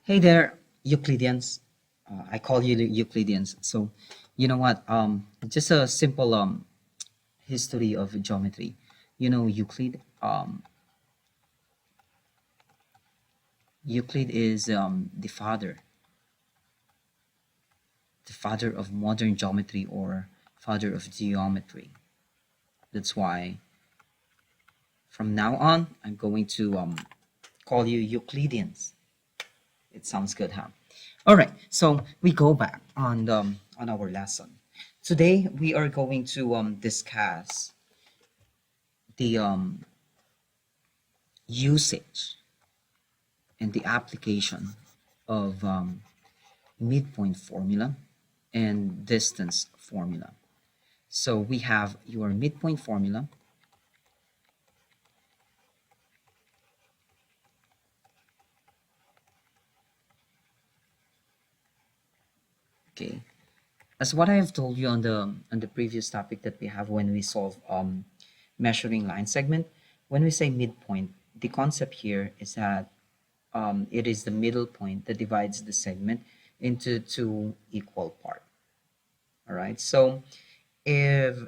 Hey there, Euclideans. I call you the Euclideans. So, you know what? Just a simple history of geometry. Euclid. Euclid is the father of modern geometry or father of geometry. That's why from now on, I'm going to call you Euclideans. It sounds good, huh? All right. So we go back on our lesson. Today we are going to discuss the usage and the application of midpoint formula and distance formula. So we have your midpoint formula. Okay. As what I have told you on the previous topic that we have when we solve measuring line segment, when we say midpoint, the concept here is that it is the middle point that divides the segment into two equal parts. All right. So if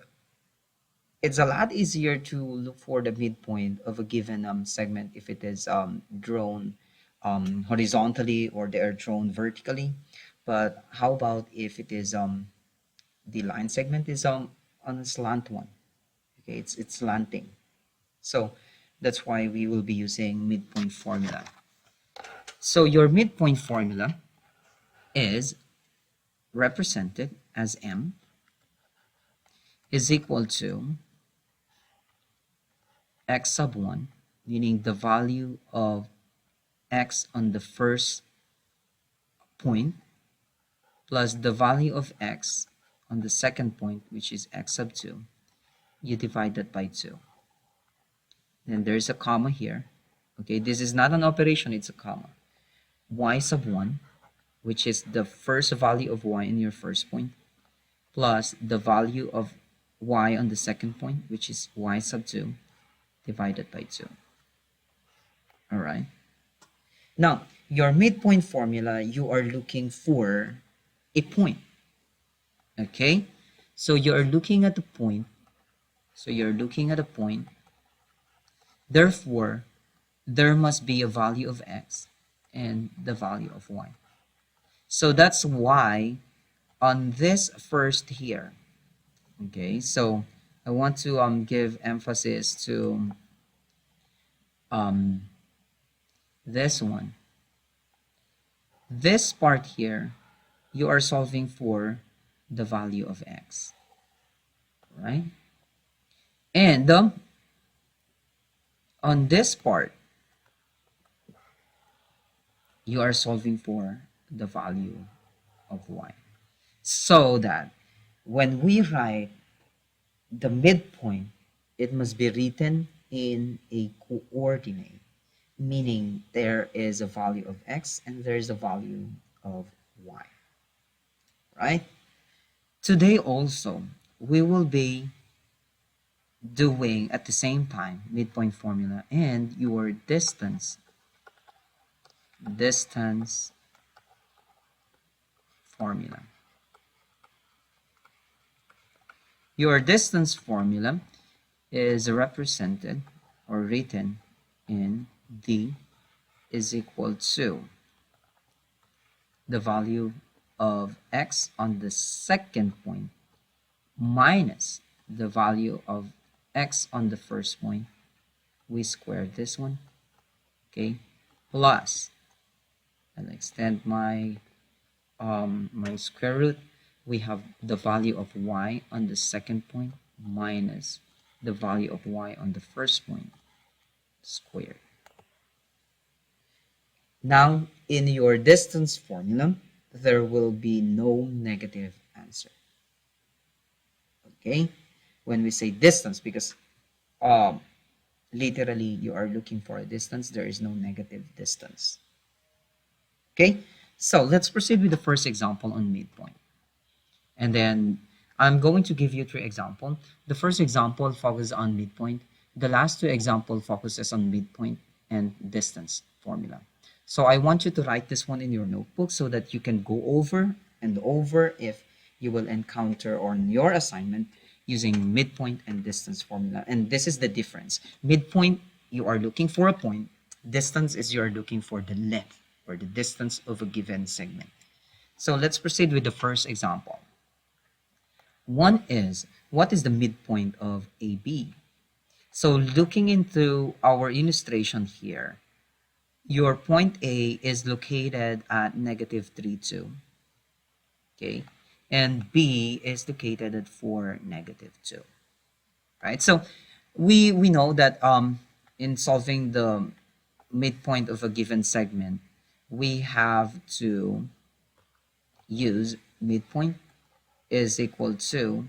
it's a lot easier to look for the midpoint of a given segment if it is drawn horizontally or they are drawn vertically. But how about if it is the line segment is on a slant one? Okay, it's slanting. So that's why we will be using midpoint formula. So your midpoint formula is represented as m is equal to x sub 1, meaning the value of x on the first point plus the value of x on the second point, which is x sub 2. You divide that by 2. Then there's a comma here. Okay, this is not an operation, it's a comma. Y sub 1, which is the first value of y in your first point, plus the value of y on the second point, which is y sub 2, divided by 2. All right. Now, your midpoint formula, you are looking for a point. Okay? So you're looking at the point. So you're looking at a point. Therefore, there must be a value of x and the value of y. So that's why on this first here, okay, so I want to give emphasis to um, this one. This part here, you are solving for the value of x, right? And on this part, you are solving for the value of y. So that when we write the midpoint, it must be written in a coordinate, meaning there is a value of x and there is a value of y, right? Today also, we will be doing at the same time midpoint formula and your distance formula. Your distance formula is represented or written in d is equal to the value of x on the second point minus the value of x on the first point. We square this one, okay, plus I'll extend my my square root. We have the value of y on the second point minus the value of y on the first point squared. Now, in your distance formula, there will be no negative answer. Okay? When we say distance, because um, literally you are looking for a distance, there is no negative distance. Okay? So let's proceed with the first example on midpoint. And then I'm going to give you three examples. The first example focuses on midpoint. The last two examples focuses on midpoint and distance formula. So I want you to write this one in your notebook so that you can go over and over if you will encounter on your assignment using midpoint and distance formula. And this is the difference. Midpoint, you are looking for a point. Distance is you are looking for the length or the distance of a given segment. So let's proceed with the first example. One is, what is the midpoint of AB? So looking into our illustration here, your point A is located at negative 3, 2. Okay, and B is located at 4, negative 2. Right? So we know that in solving the midpoint of a given segment, we have to use midpoint is equal to,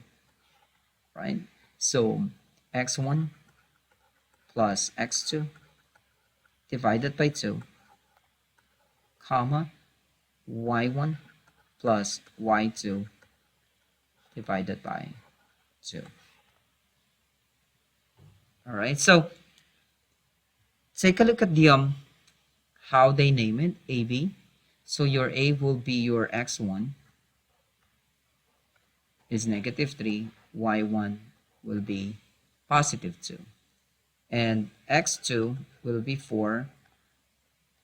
right? So x1 plus x2 divided by 2, comma, y1 plus y2 divided by 2. All right, so take a look at the how they name it, AB. So your A will be your x1 is negative 3, y1 will be positive 2, and x2 will be 4,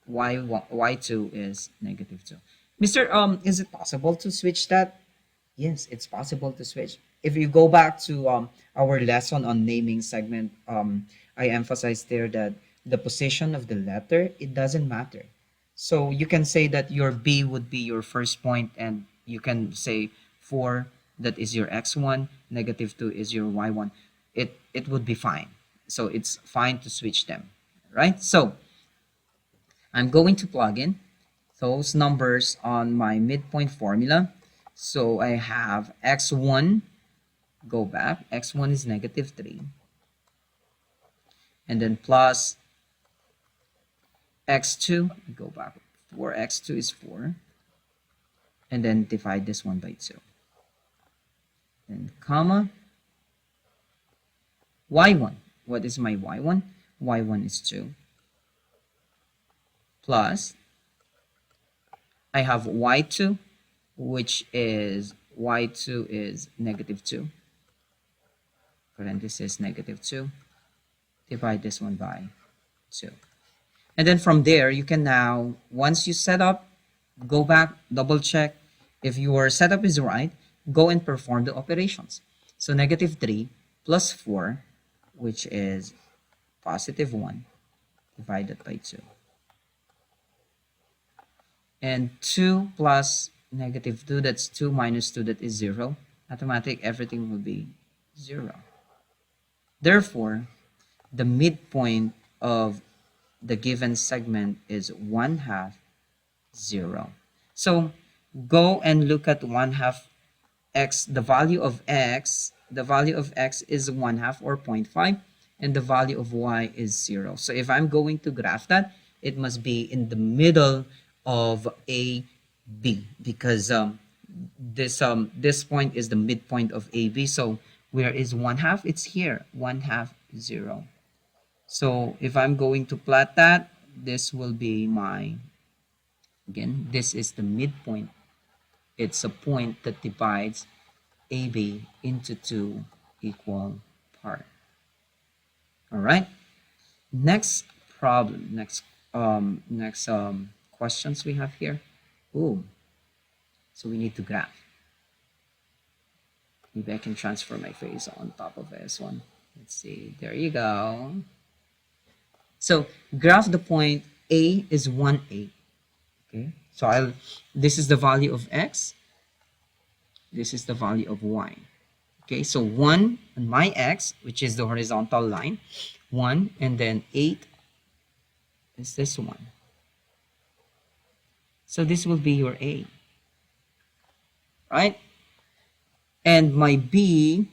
y2 is negative 2. Mr. Is it possible to switch that? Yes, it's possible to switch. If you go back to our lesson on naming segment, I emphasized there that the position of the letter, it doesn't matter. So you can say that your B would be your first point, and you can say 4, that is your x1, negative 2 is your y1. It would be fine. So it's fine to switch them, right? So I'm going to plug in those numbers on my midpoint formula. So I have x1, go back, x1 is negative 3, and then plus x2, go back, 4x2 is 4, and then divide this one by 2, and comma, y1, what is my y1? y1 is 2, plus, I have y2, which is, y2 is negative 2, parenthesis negative 2, divide this one by 2. And then from there, you can now, once you set up, go back, double check. If your setup is right, go and perform the operations. So negative 3 plus 4, which is positive 1, divided by 2. And 2 plus negative 2, that's 2 minus 2, that is 0. Automatic, everything will be 0. Therefore, the midpoint of the given segment is 1/2, 0. So go and look at 1/2 x. The value of x is 1/2 or 0.5, and the value of y is 0. So if I'm going to graph that, it must be in the middle of a b, because this point is the midpoint of AB. So where is 1/2? It's here, 1/2, 0. So if I'm going to plot that, this will be my, again, this is the midpoint. It's a point that divides AB into 2 equal parts. All right. Next problem, next questions we have here. Ooh, so we need to graph. Maybe I can transfer my face on top of this one. Let's see. There you go. So graph the point A is 1, 8. Okay. So this is the value of x. This is the value of y. Okay. So 1 on my x, which is the horizontal line, 1, and then 8 is this one. So this will be your A, right? And my B,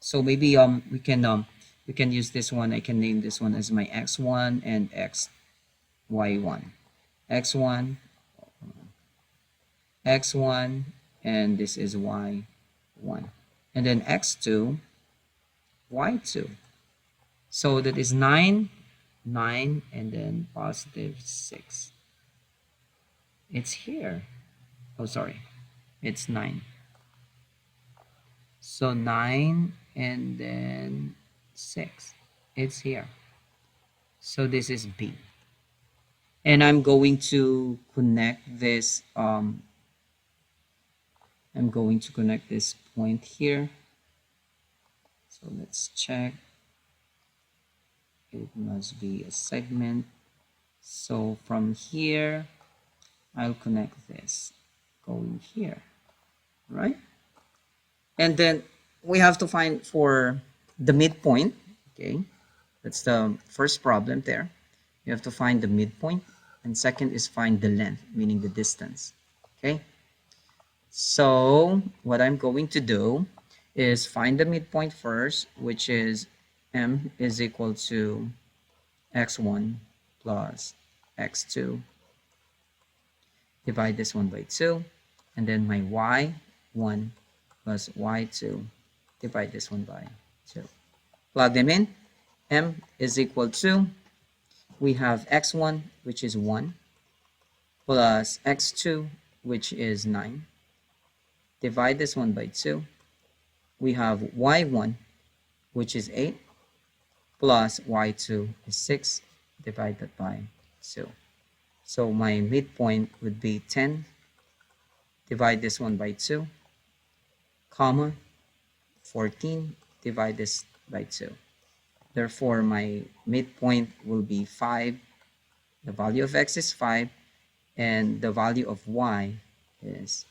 so maybe we can use this one. I can name this one as my x1 and y1. x1, x1, and this is y1. And then x2, y2. So that is 9, 9, and then positive 6. It's here. Oh, sorry. It's 9. So 9 and then 6. It's here. So this is B. And I'm going to connect this I'm going to connect this point here. So let's check. It must be a segment. So from here, I'll connect this going here, right? And then we have to find for the midpoint. Okay, that's the first problem there. You have to find the midpoint, and second is find the length, meaning the distance. Okay, so what I'm going to do is find the midpoint first, which is m is equal to x1 plus x2. Divide this one by 2, and then my y1 plus y2. Divide this one by 2. Plug them in. M is equal to, we have x1, which is 1, plus x2, which is 9. Divide this one by 2. We have y1, which is 8, plus y2 is 6. Divide that by 2. So my midpoint would be 10. Divide this one by 2, comma, 14. Divide this by 2. Therefore, my midpoint will be 5. The value of x is 5, and the value of y is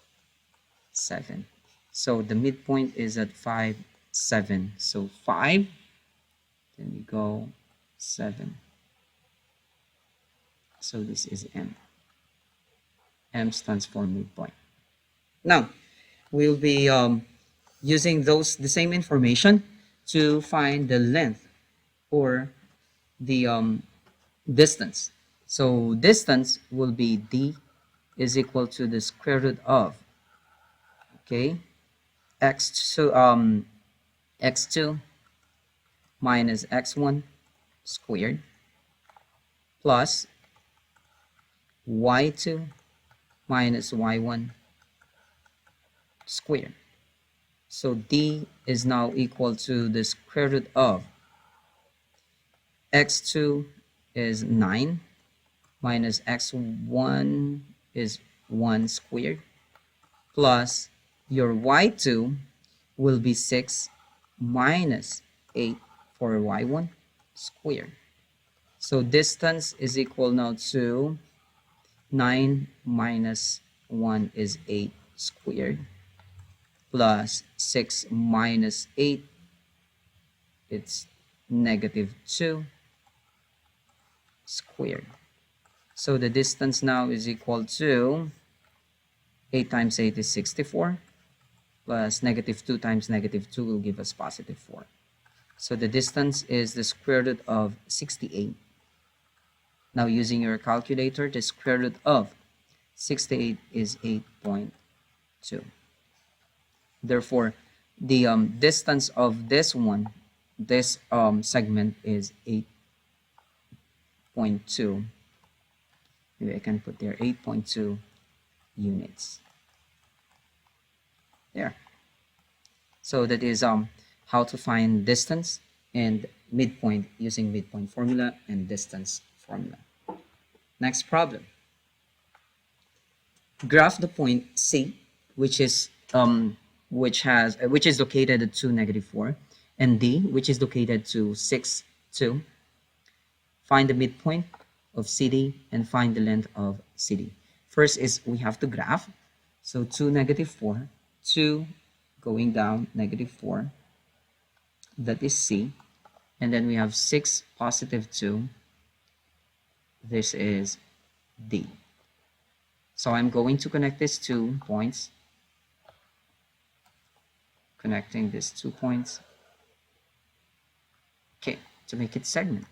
7. So the midpoint is at 5, 7. So 5, then we go 7. So this is M. M stands for midpoint. Now, we'll be using the same information to find the length or the distance. So distance will be d is equal to the square root of, okay, x2 minus x1 squared plus y2 minus y1 squared. So d is now equal to the square root of x2 is 9 minus x1 is 1 squared plus your y2 will be 6 minus 8 for y1 squared. So distance is equal now to 9 minus 1 is 8 squared plus 6 minus 8, it's negative 2 squared. So the distance now is equal to 8 times 8 is 64 plus negative 2 times negative 2 will give us positive 4. So the distance is the square root of 68. Now using your calculator, the square root of 68 is 8.2. Therefore, the distance of this segment is 8.2. Maybe I can put there 8.2 units. There. So that is how to find distance and midpoint using midpoint formula and distance formula. Next problem. Graph the point C, which is located at 2, -4, and D, which is located to 6, 2. Find the midpoint of CD and find the length of CD. First is we have to graph. So 2, -4, 2 going down, -4. That is C. And then we have 6, +2. This is D. So I'm going to connect these 2 points. Connecting these 2 points. Okay, to make it segment.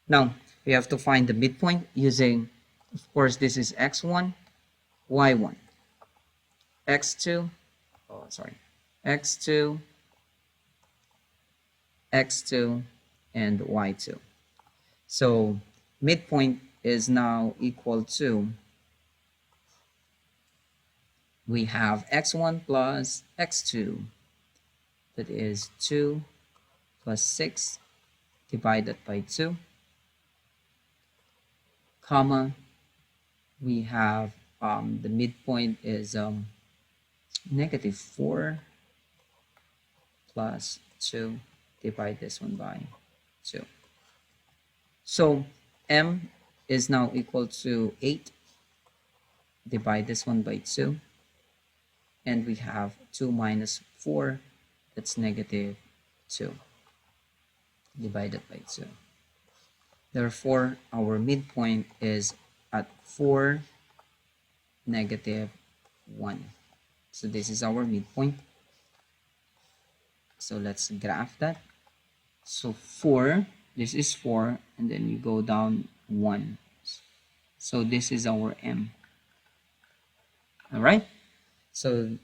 Now, we have to find the midpoint using, of course, this is x1, y1, x2, x2, x2, and y2. So midpoint is now equal to we have x1 plus x2, that is 2 plus 6 divided by 2, comma, we have the midpoint is negative 4 plus 2, divide this one by 2. So m is now equal to 8, divide this one by 2, and we have 2 minus 4, that's negative 2, divided by 2. Therefore, our midpoint is at 4, negative 1. So this is our midpoint. So let's graph that. So 4, this is 4, and then you go down 1. So this is our m. All right? So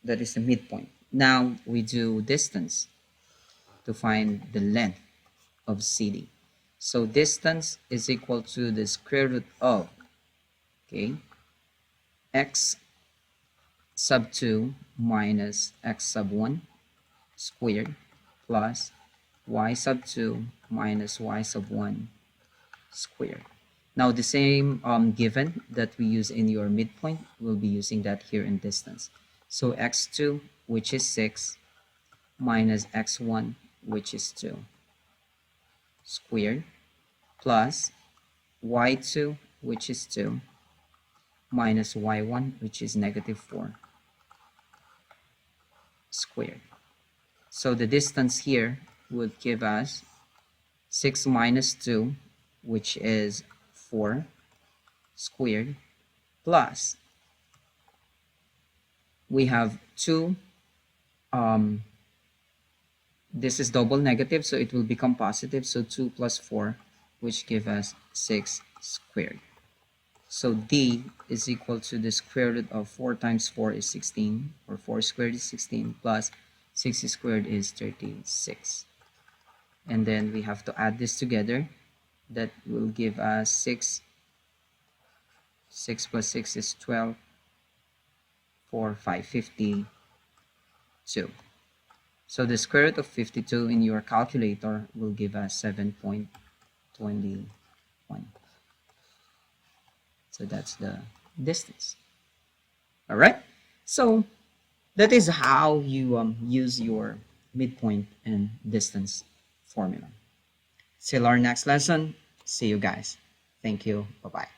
that is the midpoint. Now we do distance to find the length of CD. So distance is equal to the square root of, okay, x sub 2 minus x sub 1 squared plus y sub 2 minus y sub 1 squared. Now the same given that we use in your midpoint, we'll be using that here in distance. So x2, which is 6, minus x1, which is 2, squared, plus y2, which is 2, minus y1, which is negative 4, squared. So the distance here would give us 6 minus 2, which is 4, squared, plus we have 2, this is double negative, so it will become positive, so 2 plus 4, which give us 6 squared. So d is equal to the square root of 4 times 4 is 16, or 4 squared is 16, plus 6 squared is 36. And then we have to add this together. That will give us 6. 6 plus 6 is 12. 4, 5, 52. So the square root of 52 in your calculator will give us 7.21. So that's the distance. All right. So that is how you use your midpoint and distance formula. Till our next lesson. See you guys. Thank you. Bye-bye.